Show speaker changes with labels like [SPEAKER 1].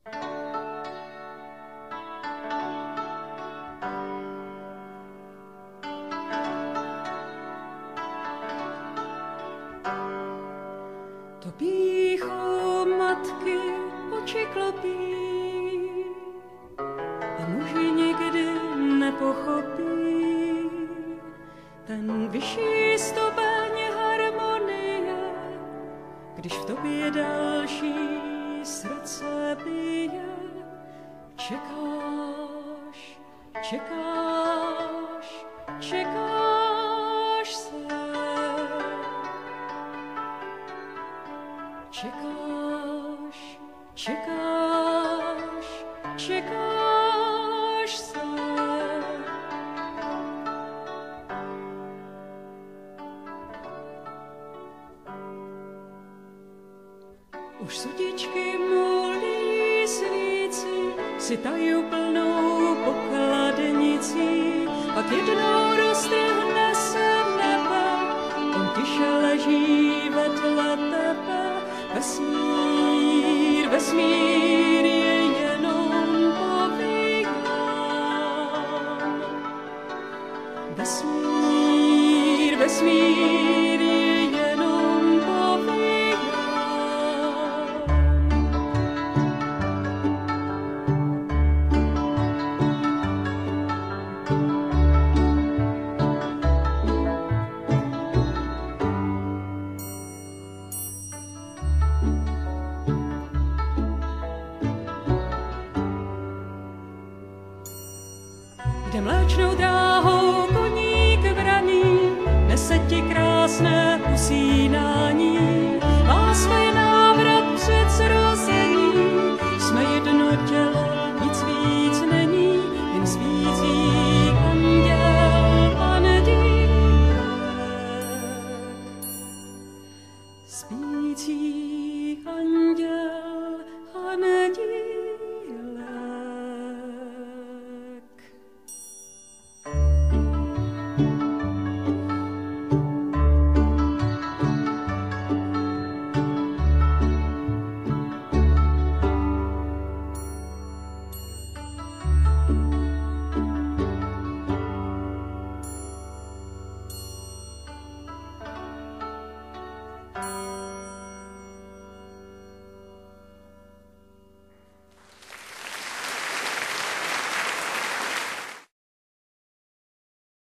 [SPEAKER 1] To pýchou matky oči klopí a muži nikdy nepochopí ten vyšší stupeň harmonie, když v tobě další srdce bije. Čekáš, čekáš, čekáš se. Čekáš, čekáš, čekáš se. Už sutičky molí svíci, si tají plnou pokladnicí, pak jednou roztrhne se nebe, on tiše leží vedle tebe. Vesmír, vesmír je jenom povídán. Vesmír, vesmír je jenom povídán. Jde mléčnou dráhou koník vraný, nese ti krásné usínání. Má své návrat před zrození, jsme jedno tělo, nic víc není, jen svící anděl Pandýrek. Svící anděl